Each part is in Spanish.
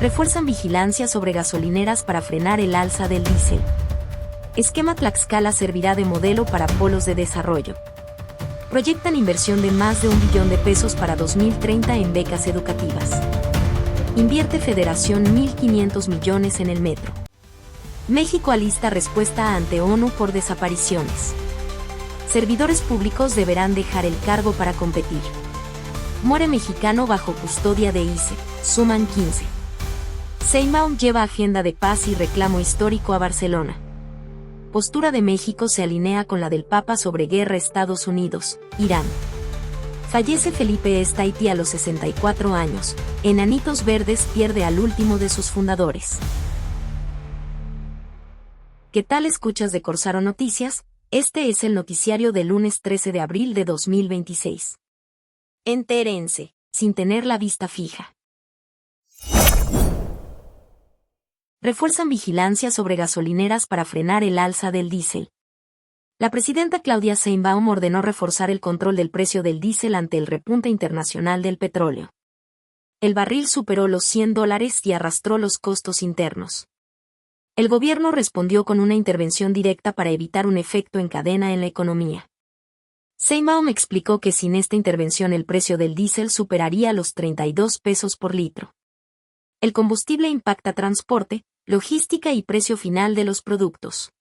Refuerzan vigilancia sobre gasolineras para frenar el alza del diésel. Esquema Tlaxcala servirá de modelo para polos de desarrollo. Proyectan inversión de más de 1 billón de pesos para 2030 en becas educativas. Invierte Federación 1.500 millones en el metro. México alista respuesta ante ONU por desapariciones. Servidores públicos deberán dejar el cargo para competir. Muere mexicano bajo custodia de ICE, suman 15. Sheinbaum lleva agenda de paz y reclamo histórico a Barcelona. Postura de México se alinea con la del Papa sobre guerra Estados Unidos, Irán. Fallece Felipe Estaiti a los 64 años. Enanitos Verdes pierde al último de sus fundadores. ¿Qué tal escuchas de Corsaro Noticias? Este es el noticiario del lunes 13 de abril de 2026. Entérense, sin tener la vista fija. Refuerzan vigilancia sobre gasolineras para frenar el alza del diésel. La presidenta Claudia Sheinbaum ordenó reforzar el control del precio del diésel ante el repunte internacional del petróleo. El barril superó los $100 y arrastró los costos internos. El gobierno respondió con una intervención directa para evitar un efecto en cadena en la economía. Sheinbaum explicó que sin esta intervención el precio del diésel superaría los 32 pesos por litro. El combustible impacta transporte, logística y precio final de los productos.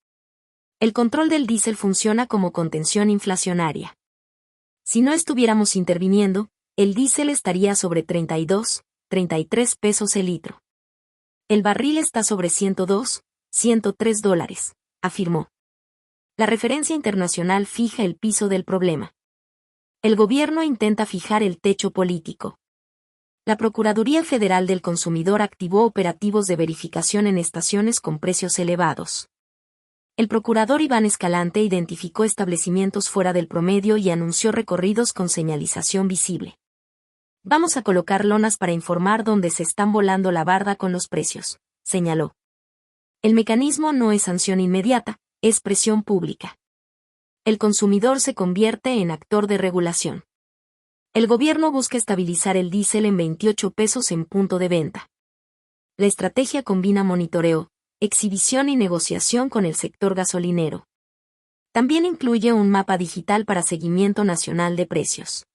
El control del diésel funciona como contención inflacionaria. Si no estuviéramos interviniendo, el diésel estaría sobre 32, 33 pesos el litro. El barril está sobre 102, 103 dólares, afirmó. La referencia internacional fija el piso del problema. El gobierno intenta fijar el techo político. La Procuraduría Federal del Consumidor activó operativos de verificación en estaciones con precios elevados. El procurador Iván Escalante identificó establecimientos fuera del promedio y anunció recorridos con señalización visible. Vamos a colocar lonas para informar dónde se están volando la barda con los precios, señaló. El mecanismo no es sanción inmediata, es presión pública. El consumidor se convierte en actor de regulación. El gobierno busca estabilizar el diésel en 28 pesos en punto de venta. La estrategia combina monitoreo, exhibición y negociación con el sector gasolinero. También incluye un mapa digital para seguimiento nacional de precios.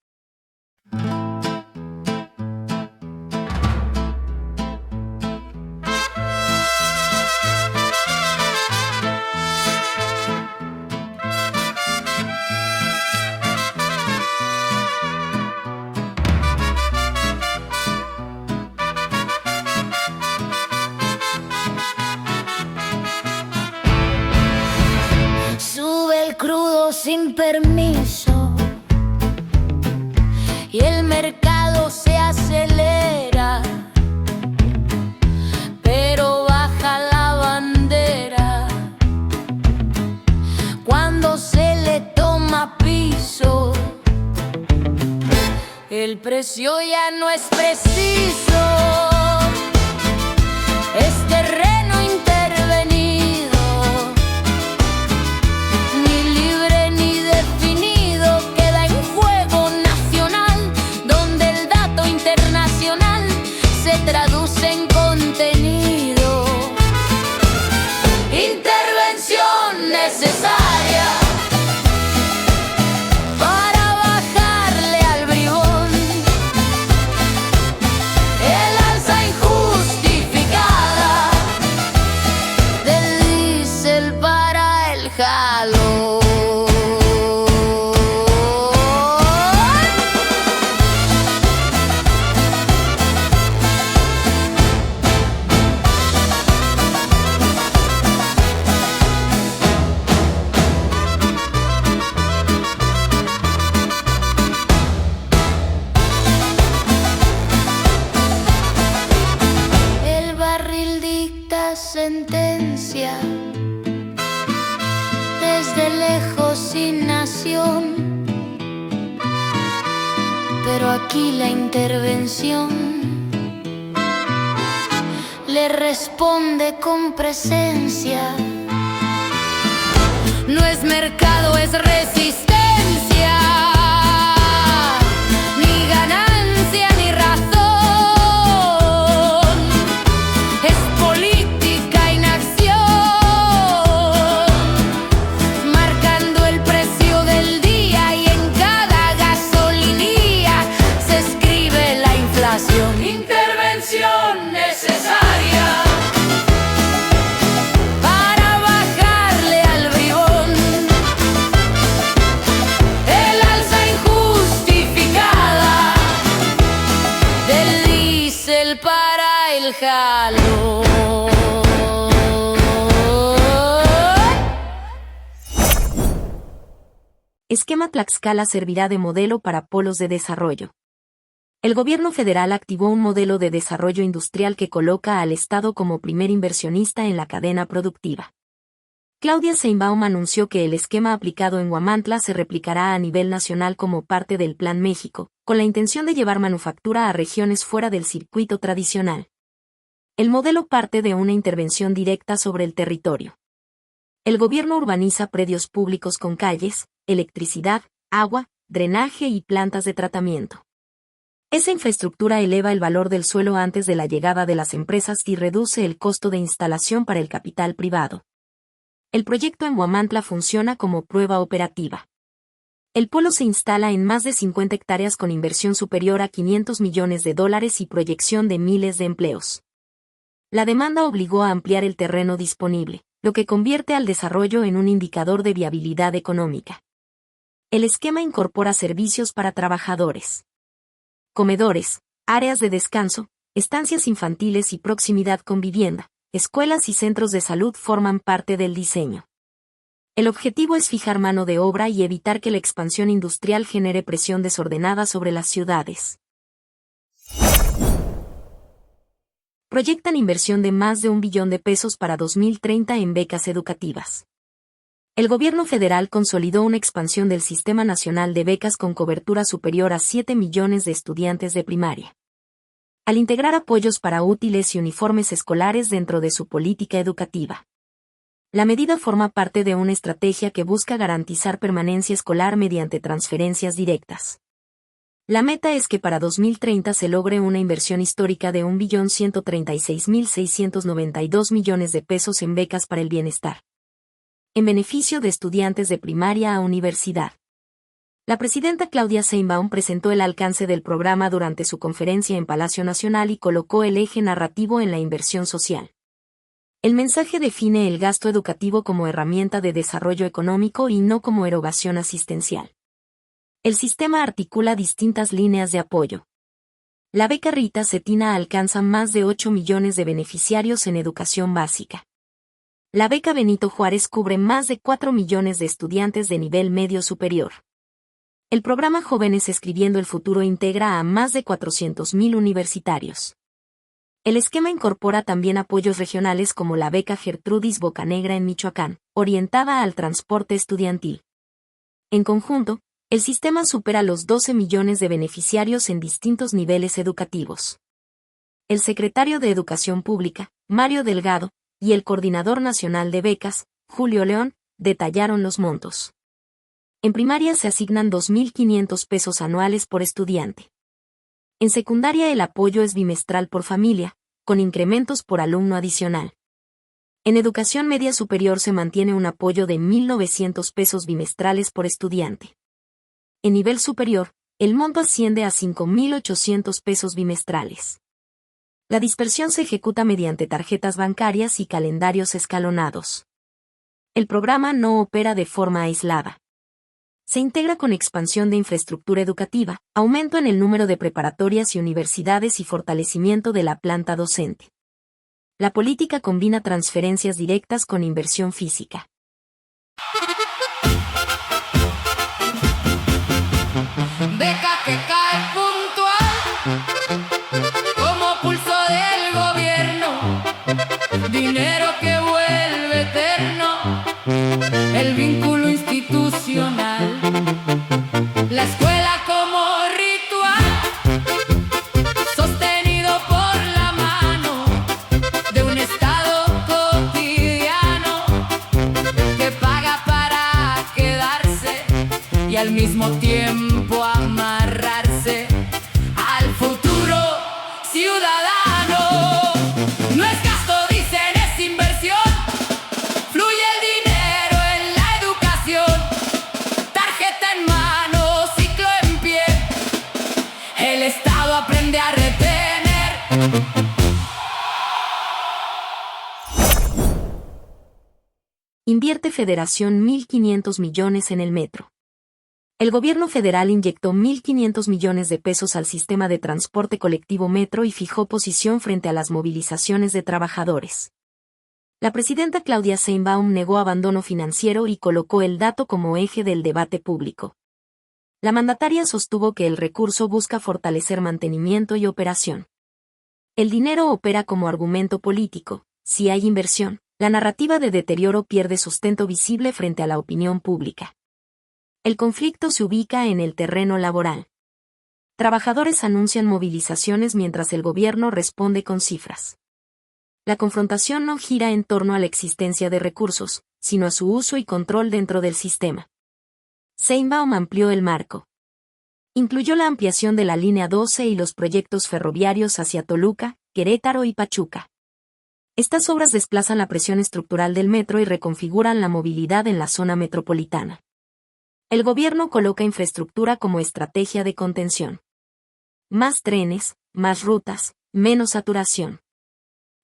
Sin permiso y el mercado se acelera, pero baja la bandera cuando se le toma piso. El precio ya no es preciso, es terreno intervenido. Traduce en contenido. Intervención necesaria para bajarle al bribón. El alza injustificada del diésel para el jalón. Sentencia desde lejos sin nación, pero aquí la intervención le responde con presencia. No es mercado, es resistencia. Ni ganancia ni razón. el jalón. Esquema Tlaxcala servirá de modelo para polos de desarrollo. El gobierno federal activó un modelo de desarrollo industrial que coloca al Estado como primer inversionista en la cadena productiva. Claudia Sheinbaum anunció que el esquema aplicado en Huamantla se replicará a nivel nacional como parte del Plan México, con la intención de llevar manufactura a regiones fuera del circuito tradicional. El modelo parte de una intervención directa sobre el territorio. El gobierno urbaniza predios públicos con calles, electricidad, agua, drenaje y plantas de tratamiento. Esa infraestructura eleva el valor del suelo antes de la llegada de las empresas y reduce el costo de instalación para el capital privado. El proyecto en Huamantla funciona como prueba operativa. El polo se instala en más de 50 hectáreas con inversión superior a $500 millones y proyección de miles de empleos. La demanda obligó a ampliar el terreno disponible, lo que convierte al desarrollo en un indicador de viabilidad económica. El esquema incorpora servicios para trabajadores. Comedores, áreas de descanso, estancias infantiles y proximidad con vivienda, escuelas y centros de salud forman parte del diseño. El objetivo es fijar mano de obra y evitar que la expansión industrial genere presión desordenada sobre las ciudades. Proyectan inversión de más de $1 billón para 2030 en becas educativas. El gobierno federal consolidó una expansión del Sistema Nacional de Becas con cobertura superior a 7 millones de estudiantes de primaria. Al integrar apoyos para útiles y uniformes escolares dentro de su política educativa. La medida forma parte de una estrategia que busca garantizar permanencia escolar mediante transferencias directas. La meta es que para 2030 se logre una inversión histórica de $1.136.692 millones en becas para el bienestar, en beneficio de estudiantes de primaria a universidad. La presidenta Claudia Sheinbaum presentó el alcance del programa durante su conferencia en Palacio Nacional y colocó el eje narrativo en la inversión social. El mensaje define el gasto educativo como herramienta de desarrollo económico y no como erogación asistencial. El sistema articula distintas líneas de apoyo. La beca Rita Cetina alcanza más de 8 millones de beneficiarios en educación básica. La beca Benito Juárez cubre más de 4 millones de estudiantes de nivel medio superior. El programa Jóvenes Escribiendo el Futuro integra a más de 400.000 universitarios. El esquema incorpora también apoyos regionales como la beca Gertrudis Bocanegra en Michoacán, orientada al transporte estudiantil. En conjunto, el sistema supera los 12 millones de beneficiarios en distintos niveles educativos. El secretario de Educación Pública, Mario Delgado, y el coordinador nacional de becas, Julio León, detallaron los montos. En primaria se asignan $2.500 anuales por estudiante. En secundaria el apoyo es bimestral por familia, con incrementos por alumno adicional. En educación media superior se mantiene un apoyo de $1.900 bimestrales por estudiante. En nivel superior, el monto asciende a $5.800 bimestrales. La dispersión se ejecuta mediante tarjetas bancarias y calendarios escalonados. El programa no opera de forma aislada. Se integra con expansión de infraestructura educativa, aumento en el número de preparatorias y universidades y fortalecimiento de la planta docente. La política combina transferencias directas con inversión física. Beca que cae puntual, como pulso del gobierno, dinero que vuelve eterno, el vínculo institucional, la escuela como ritual, sostenido por la mano de un Estado cotidiano que paga para quedarse y al mismo tiempo amarrarse al futuro ciudadano. No es gasto, dicen, es inversión. Fluye el dinero en la educación. Tarjeta en mano, ciclo en pie. El Estado aprende a retener. Invierte Federación 1.500 millones en el metro. El gobierno federal inyectó 1.500 millones de pesos al sistema de transporte colectivo Metro y fijó posición frente a las movilizaciones de trabajadores. La presidenta Claudia Sheinbaum negó abandono financiero y colocó el dato como eje del debate público. La mandataria sostuvo que el recurso busca fortalecer mantenimiento y operación. El dinero opera como argumento político. Si hay inversión, la narrativa de deterioro pierde sustento visible frente a la opinión pública. El conflicto se ubica en el terreno laboral. Trabajadores anuncian movilizaciones mientras el gobierno responde con cifras. La confrontación no gira en torno a la existencia de recursos, sino a su uso y control dentro del sistema. Sheinbaum amplió el marco. Incluyó la ampliación de la línea 12 y los proyectos ferroviarios hacia Toluca, Querétaro y Pachuca. Estas obras desplazan la presión estructural del metro y reconfiguran la movilidad en la zona metropolitana. El gobierno coloca infraestructura como estrategia de contención. Más trenes, más rutas, menos saturación.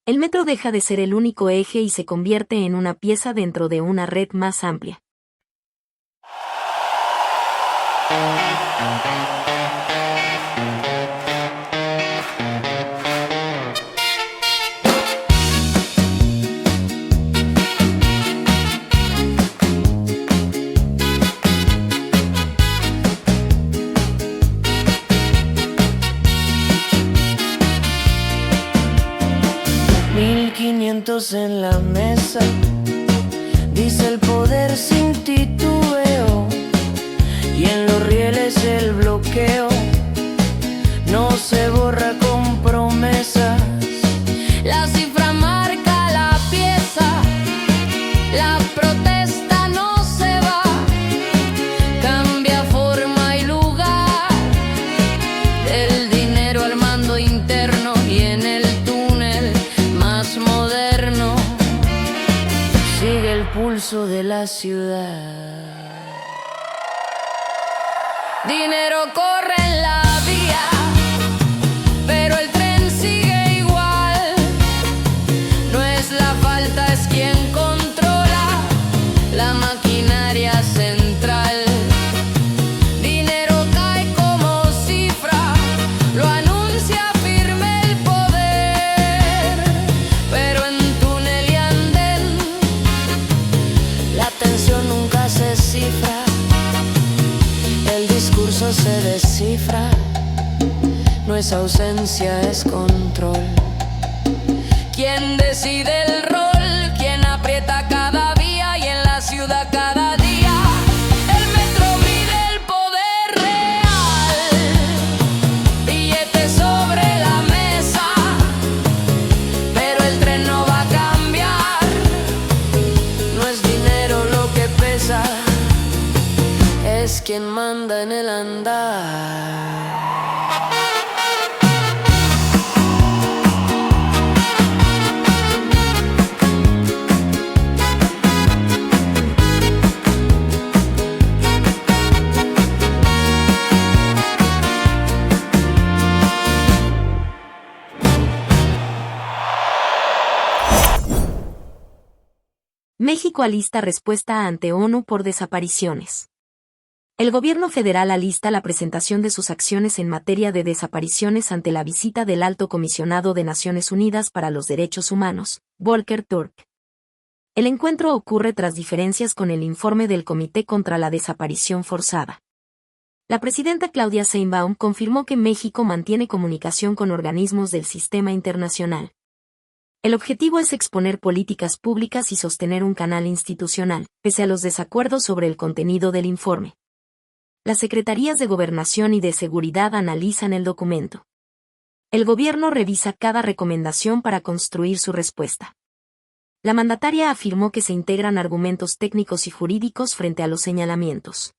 El metro deja de ser el único eje y se convierte en una pieza dentro de una red más amplia. En la mesa, dice el poder sin titubeo, y en los rieles el bloqueo no se borra con promesas. La cifra marca la pieza, la protesta no se va, cambia forma y lugar, del dinero al mando interno y en el túnel más moderno sigue el pulso de la ciudad. Dinero corre en la vía, pero el tren sigue igual. No es la falta, es quien controla la maquinaria central. Dinero cae como cifra, lo anuncia firme el poder, pero en túnel y andén La tensión nunca se cifra, el discurso se descifra. No es ausencia, es control. ¿Quién decide el rol? ¿Quién aprieta cada vía y en la ciudad cada día? El metro mide el poder real. Billetes sobre la mesa, pero el tren no va a cambiar. No es dinero lo que pesa, es quien manda en el andar. México alista respuesta ante ONU por desapariciones. El gobierno federal alista la presentación de sus acciones en materia de desapariciones ante la visita del Alto Comisionado de Naciones Unidas para los Derechos Humanos, Volker Turk. El encuentro ocurre tras diferencias con el informe del Comité contra la Desaparición Forzada. La presidenta Claudia Sheinbaum confirmó que México mantiene comunicación con organismos del sistema internacional. El objetivo es exponer políticas públicas y sostener un canal institucional, pese a los desacuerdos sobre el contenido del informe. Las secretarías de Gobernación y de Seguridad analizan el documento. El gobierno revisa cada recomendación para construir su respuesta. La mandataria afirmó que se integran argumentos técnicos y jurídicos frente a los señalamientos.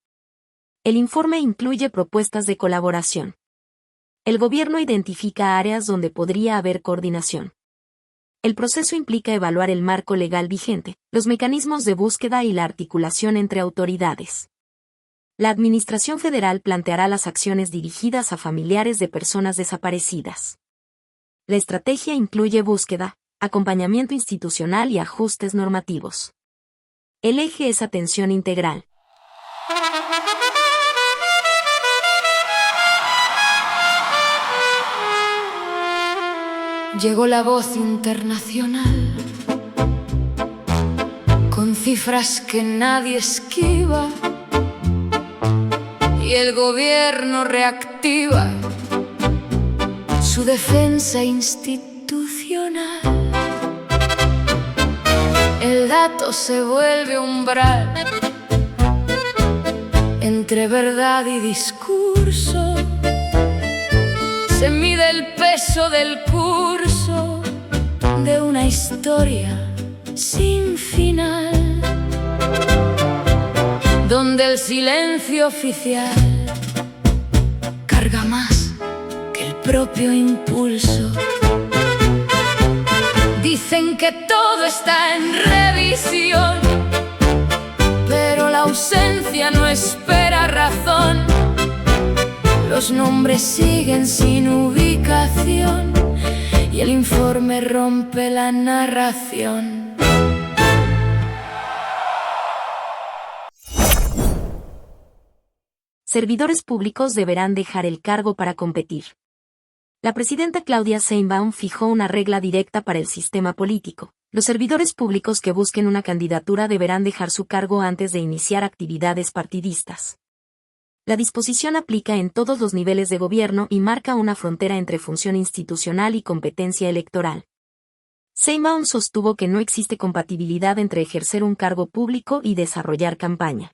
El informe incluye propuestas de colaboración. El gobierno identifica áreas donde podría haber coordinación. El proceso implica evaluar el marco legal vigente, los mecanismos de búsqueda y la articulación entre autoridades. La Administración Federal planteará las acciones dirigidas a familiares de personas desaparecidas. La estrategia incluye búsqueda, acompañamiento institucional y ajustes normativos. El eje es atención integral. Llegó la voz internacional con cifras que nadie esquiva y el gobierno reactiva su defensa institucional. El dato se vuelve umbral entre verdad y discurso. Se mide el peso del curso de una historia sin final, donde el silencio oficial carga más que el propio impulso. Dicen que todo está en revisión, pero la ausencia no espera razón. Los nombres siguen sin ubicación y el informe rompe la narración. Servidores públicos deberán dejar el cargo para competir. La presidenta Claudia Sheinbaum fijó una regla directa para el sistema político. Los servidores públicos que busquen una candidatura deberán dejar su cargo antes de iniciar actividades partidistas. La disposición aplica en todos los niveles de gobierno y marca una frontera entre función institucional y competencia electoral. Sheinbaum sostuvo que no existe compatibilidad entre ejercer un cargo público y desarrollar campaña.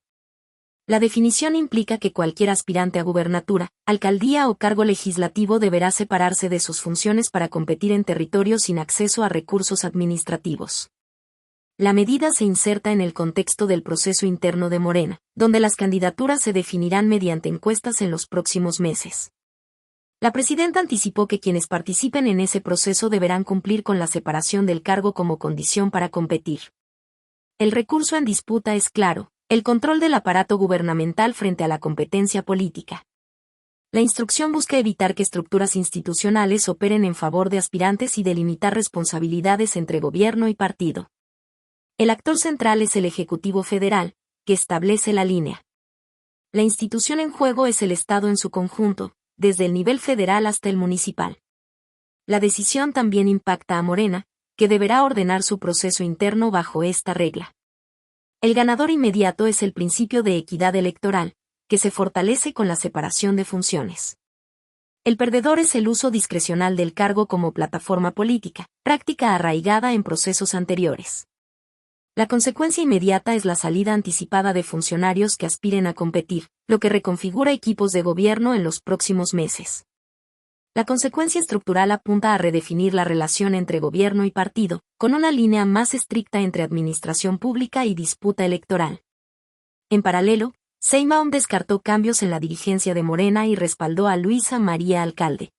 La definición implica que cualquier aspirante a gubernatura, alcaldía o cargo legislativo deberá separarse de sus funciones para competir en territorios sin acceso a recursos administrativos. La medida se inserta en el contexto del proceso interno de Morena, donde las candidaturas se definirán mediante encuestas en los próximos meses. La presidenta anticipó que quienes participen en ese proceso deberán cumplir con la separación del cargo como condición para competir. El recurso en disputa es claro: el control del aparato gubernamental frente a la competencia política. La instrucción busca evitar que estructuras institucionales operen en favor de aspirantes y delimitar responsabilidades entre gobierno y partido. El actor central es el Ejecutivo Federal, que establece la línea. La institución en juego es el Estado en su conjunto, desde el nivel federal hasta el municipal. La decisión también impacta a Morena, que deberá ordenar su proceso interno bajo esta regla. El ganador inmediato es el principio de equidad electoral, que se fortalece con la separación de funciones. El perdedor es el uso discrecional del cargo como plataforma política, práctica arraigada en procesos anteriores. La consecuencia inmediata es la salida anticipada de funcionarios que aspiren a competir, lo que reconfigura equipos de gobierno en los próximos meses. La consecuencia estructural apunta a redefinir la relación entre gobierno y partido, con una línea más estricta entre administración pública y disputa electoral. En paralelo, Sheinbaum descartó cambios en la dirigencia de Morena y respaldó a Luisa María Alcalde.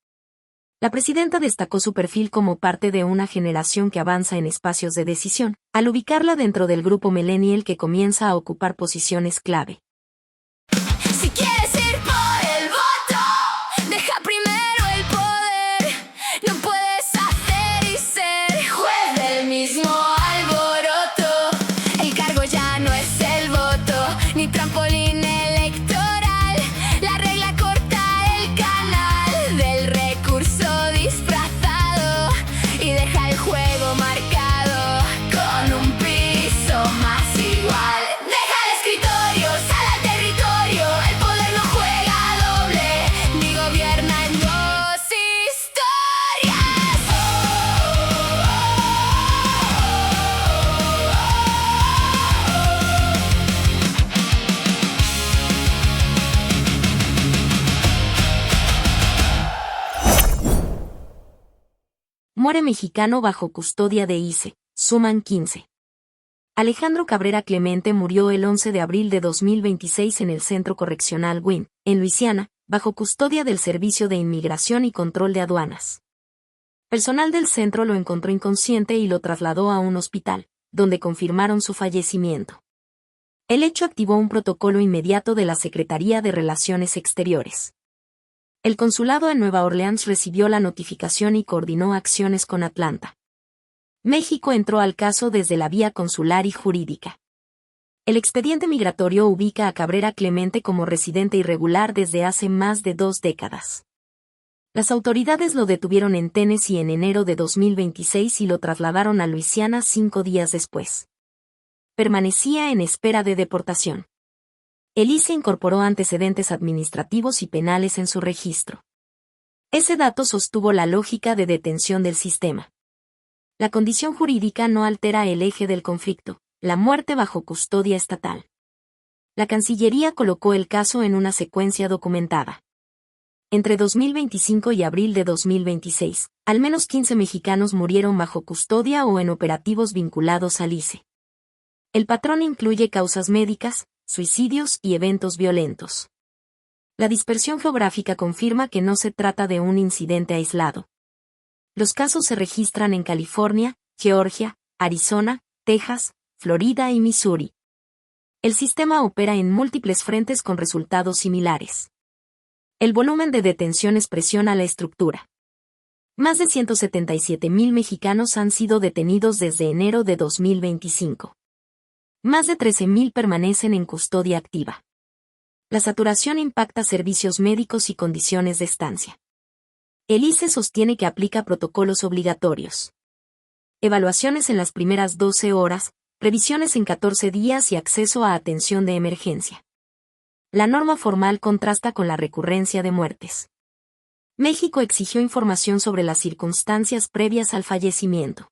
La presidenta destacó su perfil como parte de una generación que avanza en espacios de decisión, al ubicarla dentro del grupo millennial que comienza a ocupar posiciones clave. Si quieres ir por el voto, deja primero el poder. No puedes hacer y ser juez del mismo alboroto. El cargo ya no es el voto, ni trampolín electoral. La regla corta el canal del recurso disfrazado y deja el juego marcado con un piso más igual. Deja el escritorio, sal al territorio. El poder no juega doble, ni gobierna en dos historias. Muere mexicano bajo custodia de ICE, suman 15. Alejandro Cabrera Clemente murió el 11 de abril de 2026 en el Centro Correccional Wynn, en Luisiana, bajo custodia del Servicio de Inmigración y Control de Aduanas. Personal del centro lo encontró inconsciente y lo trasladó a un hospital, donde confirmaron su fallecimiento. El hecho activó un protocolo inmediato de la Secretaría de Relaciones Exteriores. El consulado en Nueva Orleans recibió la notificación y coordinó acciones con Atlanta. México entró al caso desde la vía consular y jurídica. El expediente migratorio ubica a Cabrera Clemente como residente irregular desde hace más de 2 décadas. Las autoridades lo detuvieron en Tennessee en enero de 2026 y lo trasladaron a Luisiana 5 días después. Permanecía en espera de deportación. El ICE incorporó antecedentes administrativos y penales en su registro. Ese dato sostuvo la lógica de detención del sistema. La condición jurídica no altera el eje del conflicto, la muerte bajo custodia estatal. La Cancillería colocó el caso en una secuencia documentada. Entre 2025 y abril de 2026, al menos 15 mexicanos murieron bajo custodia o en operativos vinculados al ICE. El patrón incluye causas médicas, suicidios y eventos violentos. La dispersión geográfica confirma que no se trata de un incidente aislado. Los casos se registran en California, Georgia, Arizona, Texas, Florida y Missouri. El sistema opera en múltiples frentes con resultados similares. El volumen de detenciones presiona la estructura. Más de 177,000 mexicanos han sido detenidos desde enero de 2025. Más de 13,000 permanecen en custodia activa. La saturación impacta servicios médicos y condiciones de estancia. El ICE sostiene que aplica protocolos obligatorios. Evaluaciones en las primeras 12 horas, revisiones en 14 días y acceso a atención de emergencia. La norma formal contrasta con la recurrencia de muertes. México exigió información sobre las circunstancias previas al fallecimiento.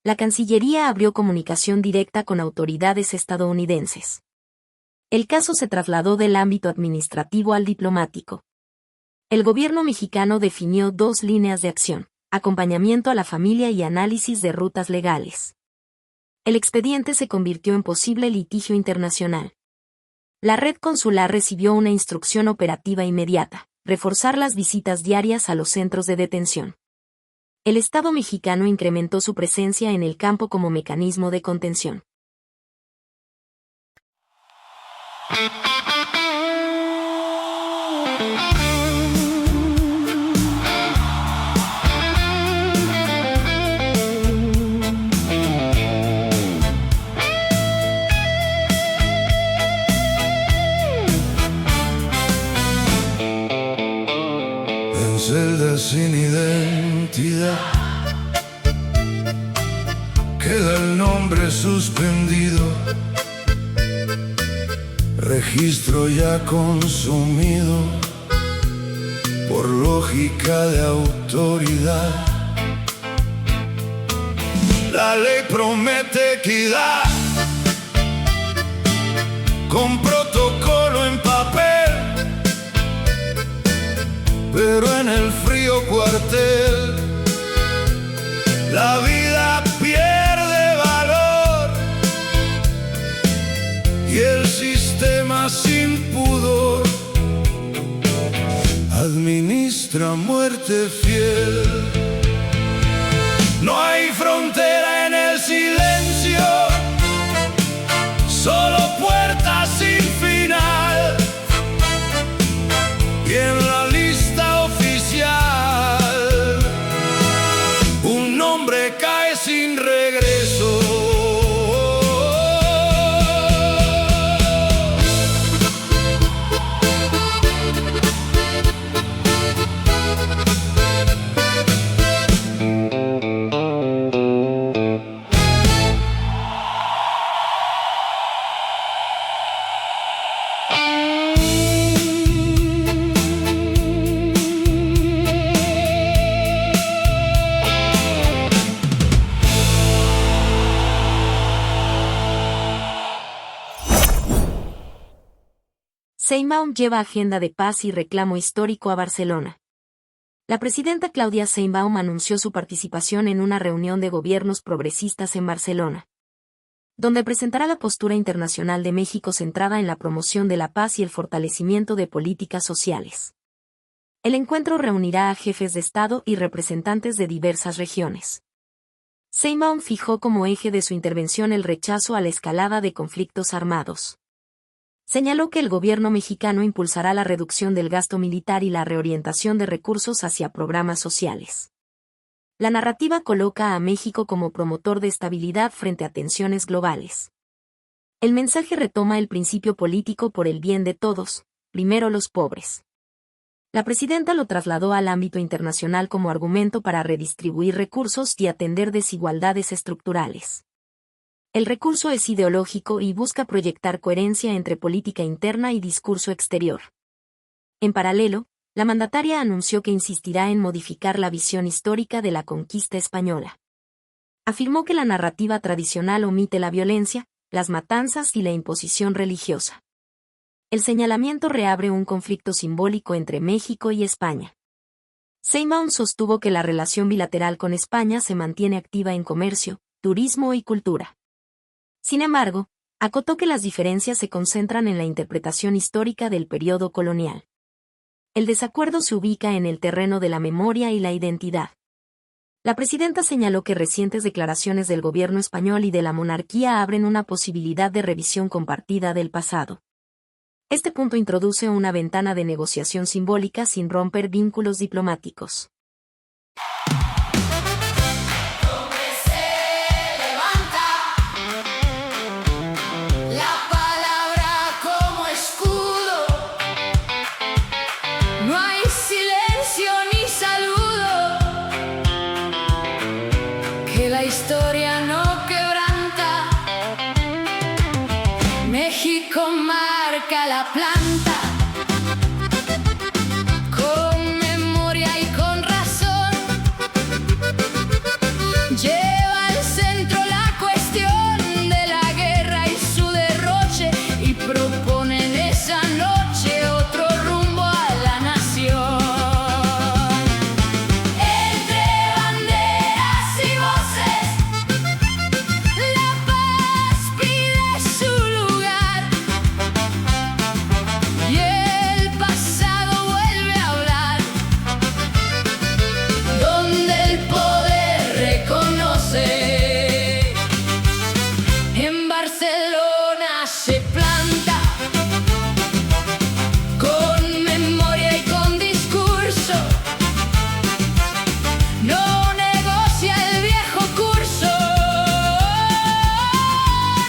La Cancillería abrió comunicación directa con autoridades estadounidenses. El caso se trasladó del ámbito administrativo al diplomático. El gobierno mexicano definió 2 líneas de acción: acompañamiento a la familia y análisis de rutas legales. El expediente se convirtió en posible litigio internacional. La red consular recibió una instrucción operativa inmediata: reforzar las visitas diarias a los centros de detención. El Estado mexicano incrementó su presencia en el campo como mecanismo de contención. En celdas sin identidad queda el nombre suspendido, registro ya consumido por lógica de autoridad. La ley promete equidad con protocolo en papel, pero en el frío cuartel la vida pierde valor y el sistema sin pudor administra muerte fiel. No hay frontera en el silencio, solo puertas sin final. Y en la lista oficial un nombre cae sin regreso. Sheinbaum lleva agenda de paz y reclamo histórico a Barcelona. La presidenta Claudia Sheinbaum anunció su participación en una reunión de gobiernos progresistas en Barcelona, donde presentará la postura internacional de México centrada en la promoción de la paz y el fortalecimiento de políticas sociales. El encuentro reunirá a jefes de Estado y representantes de diversas regiones. Sheinbaum fijó como eje de su intervención el rechazo a la escalada de conflictos armados. Señaló que el gobierno mexicano impulsará la reducción del gasto militar y la reorientación de recursos hacia programas sociales. La narrativa coloca a México como promotor de estabilidad frente a tensiones globales. El mensaje retoma el principio político por el bien de todos, primero los pobres. La presidenta lo trasladó al ámbito internacional como argumento para redistribuir recursos y atender desigualdades estructurales. El recurso es ideológico y busca proyectar coherencia entre política interna y discurso exterior. En paralelo, la mandataria anunció que insistirá en modificar la visión histórica de la conquista española. Afirmó que la narrativa tradicional omite la violencia, las matanzas y la imposición religiosa. El señalamiento reabre un conflicto simbólico entre México y España. Sheinbaum sostuvo que la relación bilateral con España se mantiene activa en comercio, turismo y cultura. Sin embargo, acotó que las diferencias se concentran en la interpretación histórica del periodo colonial. El desacuerdo se ubica en el terreno de la memoria y la identidad. La presidenta señaló que recientes declaraciones del gobierno español y de la monarquía abren una posibilidad de revisión compartida del pasado. Este punto introduce una ventana de negociación simbólica sin romper vínculos diplomáticos. La historia no quebranta, México marca la planta, con memoria y con razón, lleva al centro la cuestión de la guerra y su derroche, y propone en esa noche otro rumbo a la nación. Barcelona se planta, con memoria y con discurso, no negocia el viejo curso,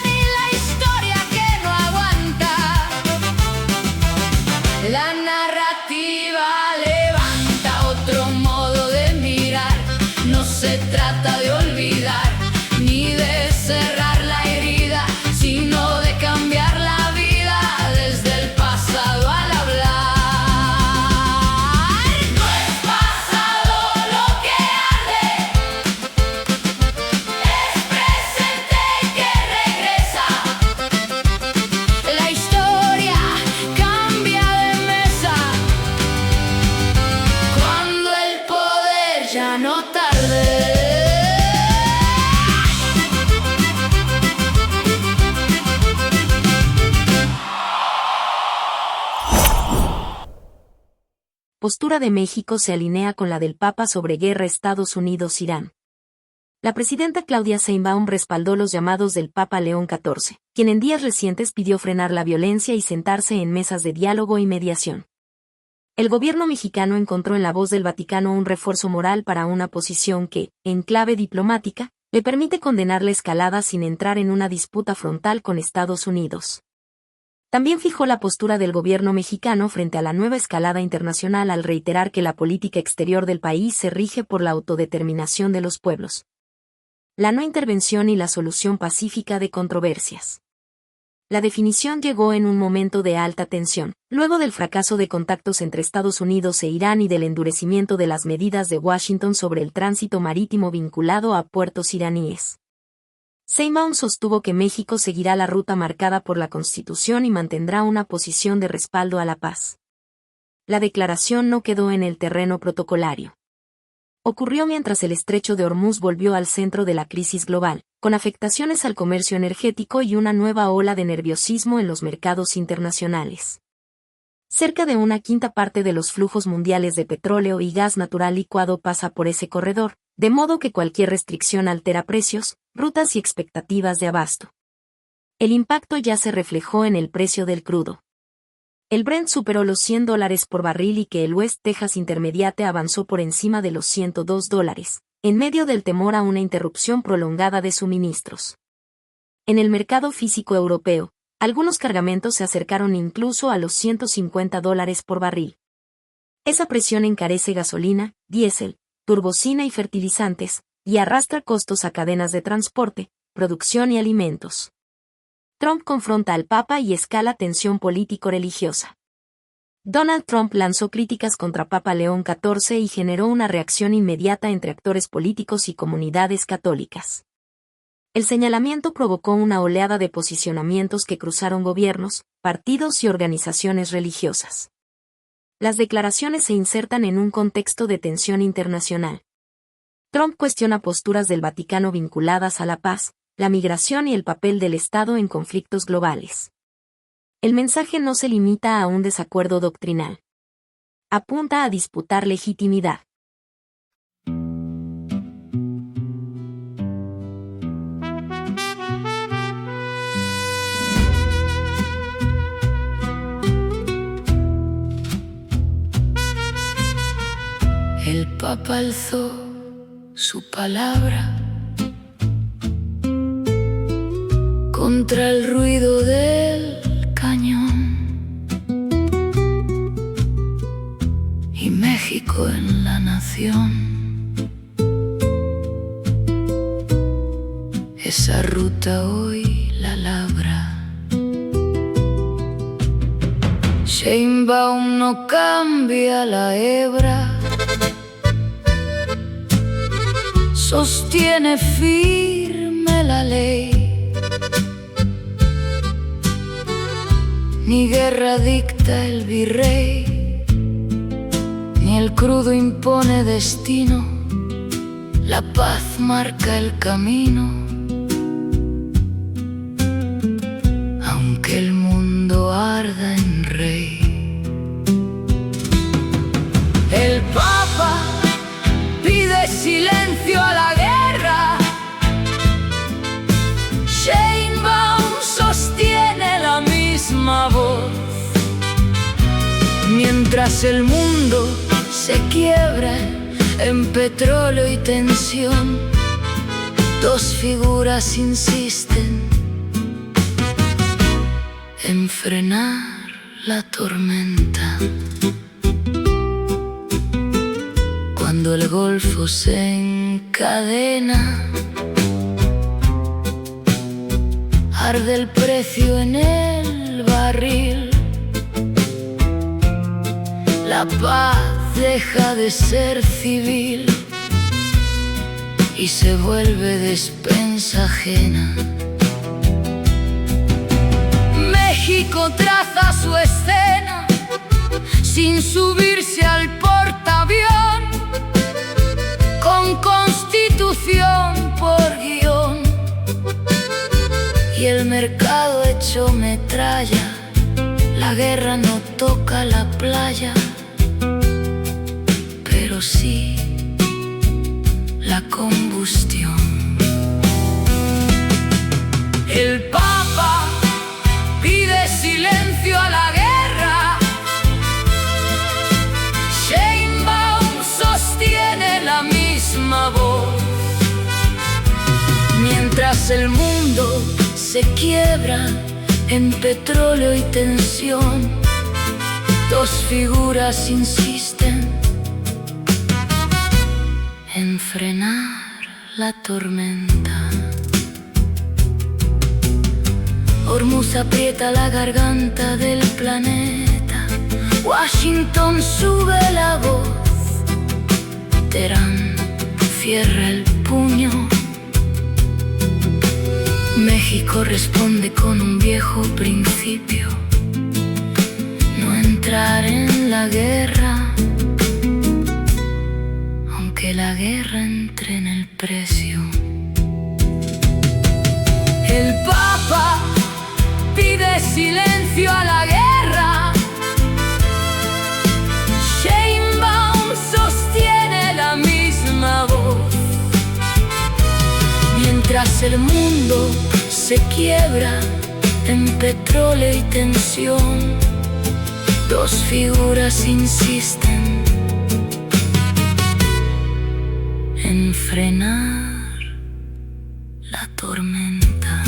ni la historia que no aguanta. La narrativa levanta otro modo de mirar, no se trata de olvidar, ni de cerrar la herida, sino de cambiar la vida desde el pasado al hablar. No es pasado lo que arde, es presente que regresa. La historia cambia de mesa cuando el poder ya no tarde. Postura de México se alinea con la del Papa sobre guerra Estados Unidos-Irán. La presidenta Claudia Sheinbaum respaldó los llamados del Papa León XIV, quien en días recientes pidió frenar la violencia y sentarse en mesas de diálogo y mediación. El gobierno mexicano encontró en la voz del Vaticano un refuerzo moral para una posición que, en clave diplomática, le permite condenar la escalada sin entrar en una disputa frontal con Estados Unidos. También fijó la postura del gobierno mexicano frente a la nueva escalada internacional al reiterar que la política exterior del país se rige por la autodeterminación de los pueblos, la no intervención y la solución pacífica de controversias. La definición llegó en un momento de alta tensión, luego del fracaso de contactos entre Estados Unidos e Irán y del endurecimiento de las medidas de Washington sobre el tránsito marítimo vinculado a puertos iraníes. Sheinbaum sostuvo que México seguirá la ruta marcada por la Constitución y mantendrá una posición de respaldo a la paz. La declaración no quedó en el terreno protocolario. Ocurrió mientras el estrecho de Hormuz volvió al centro de la crisis global, con afectaciones al comercio energético y una nueva ola de nerviosismo en los mercados internacionales. Cerca de una quinta parte de los flujos mundiales de petróleo y gas natural licuado pasa por ese corredor, de modo que cualquier restricción altera precios, rutas y expectativas de abasto. El impacto ya se reflejó en el precio del crudo. El Brent superó los $100 por barril y que el West Texas Intermediate avanzó por encima de los $102, en medio del temor a una interrupción prolongada de suministros. En el mercado físico europeo, algunos cargamentos se acercaron incluso a los $150 por barril. Esa presión encarece gasolina, diésel, turbocina y fertilizantes, y arrastra costos a cadenas de transporte, producción y alimentos. Trump confronta al Papa y escala tensión político-religiosa. Donald Trump lanzó críticas contra Papa León XIV y generó una reacción inmediata entre actores políticos y comunidades católicas. El señalamiento provocó una oleada de posicionamientos que cruzaron gobiernos, partidos y organizaciones religiosas. Las declaraciones se insertan en un contexto de tensión internacional. Trump cuestiona posturas del Vaticano vinculadas a la paz, la migración y el papel del Estado en conflictos globales. El mensaje no se limita a un desacuerdo doctrinal. Apunta a disputar legitimidad. El Papa alzó su palabra contra el ruido del cañón y México en la nación. Esa ruta hoy la labra. Sheinbaum no cambia la hebra, sostiene firme la ley. Ni guerra dicta el virrey, ni el crudo impone destino. La paz marca el camino, aunque el mundo arda en rey. El Papa pide silencio a la guerra. Sheinbaum sostiene la misma voz. Mientras el mundo se quiebra en petróleo y tensión, dos figuras insisten en frenar la tormenta. Cuando el Golfo se encadena, arde el precio en el barril. La paz deja de ser civil y se vuelve despensa ajena. México traza su escena sin subirse al portaavión, con constitución por guión y el mercado hecho metralla. La guerra no toca la playa, pero sí la combustión. El Papa pide silencio a la guerra. Sheinbaum sostiene la misma voz. Mientras el mundo se quiebra en petróleo y tensión, dos figuras insisten en frenar la tormenta. Hormuz aprieta la garganta del planeta. Washington sube la voz. Teherán cierra el puño. México responde con un viejo principio: no entrar en la guerra, aunque la guerra entre en el precio. El Papa pide silencio a la guerra. Sheinbaum sostiene la misma voz. Mientras el mundo se quiebra en petróleo y tensión, dos figuras insisten en frenar la tormenta.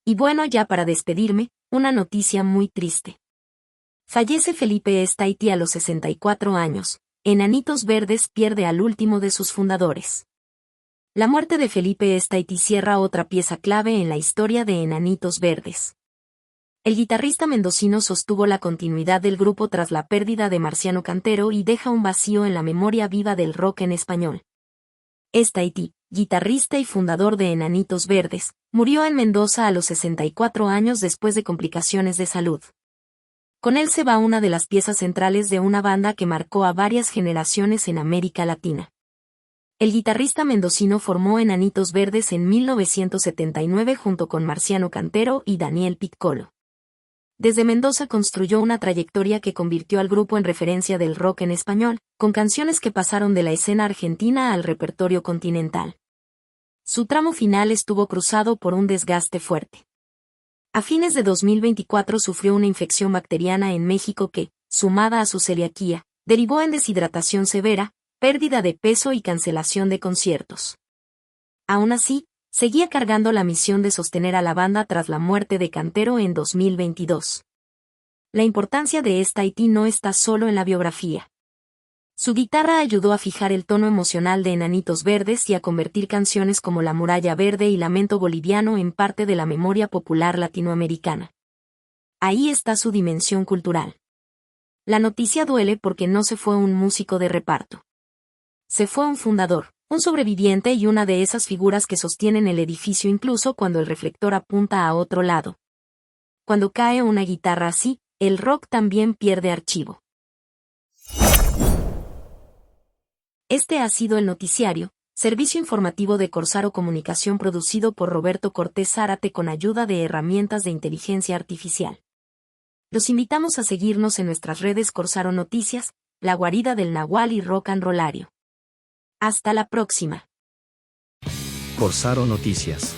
Y bueno, ya para despedirme, una noticia muy triste. Fallece Felipe Estaiti a los 64 años. Enanitos Verdes pierde al último de sus fundadores. La muerte de Felipe Estaiti cierra otra pieza clave en la historia de Enanitos Verdes. El guitarrista mendocino sostuvo la continuidad del grupo tras la pérdida de Marciano Cantero y deja un vacío en la memoria viva del rock en español. Estaiti, guitarrista y fundador de Enanitos Verdes, murió en Mendoza a los 64 años después de complicaciones de salud. Con él se va una de las piezas centrales de una banda que marcó a varias generaciones en América Latina. El guitarrista mendocino formó Enanitos Verdes en 1979 junto con Marciano Cantero y Daniel Piccolo. Desde Mendoza construyó una trayectoria que convirtió al grupo en referencia del rock en español, con canciones que pasaron de la escena argentina al repertorio continental. Su tramo final estuvo cruzado por un desgaste fuerte. A fines de 2024 sufrió una infección bacteriana en México que, sumada a su celiaquía, derivó en deshidratación severa, pérdida de peso y cancelación de conciertos. Aún así, seguía cargando la misión de sostener a la banda tras la muerte de Cantero en 2022. La importancia de Estaiti no está solo en la biografía. Su guitarra ayudó a fijar el tono emocional de Enanitos Verdes y a convertir canciones como La Muralla Verde y Lamento Boliviano en parte de la memoria popular latinoamericana. Ahí está su dimensión cultural. La noticia duele porque no se fue un músico de reparto. Se fue un fundador, un sobreviviente y una de esas figuras que sostienen el edificio incluso cuando el reflector apunta a otro lado. Cuando cae una guitarra así, el rock también pierde archivo. Este ha sido el noticiario, servicio informativo de Corsaro Comunicación producido por Roberto Cortés Zárate con ayuda de herramientas de inteligencia artificial. Los invitamos a seguirnos en nuestras redes Corsaro Noticias, La Guarida del Nahual y Rock and Rollario. Hasta la próxima. Corsaro Noticias.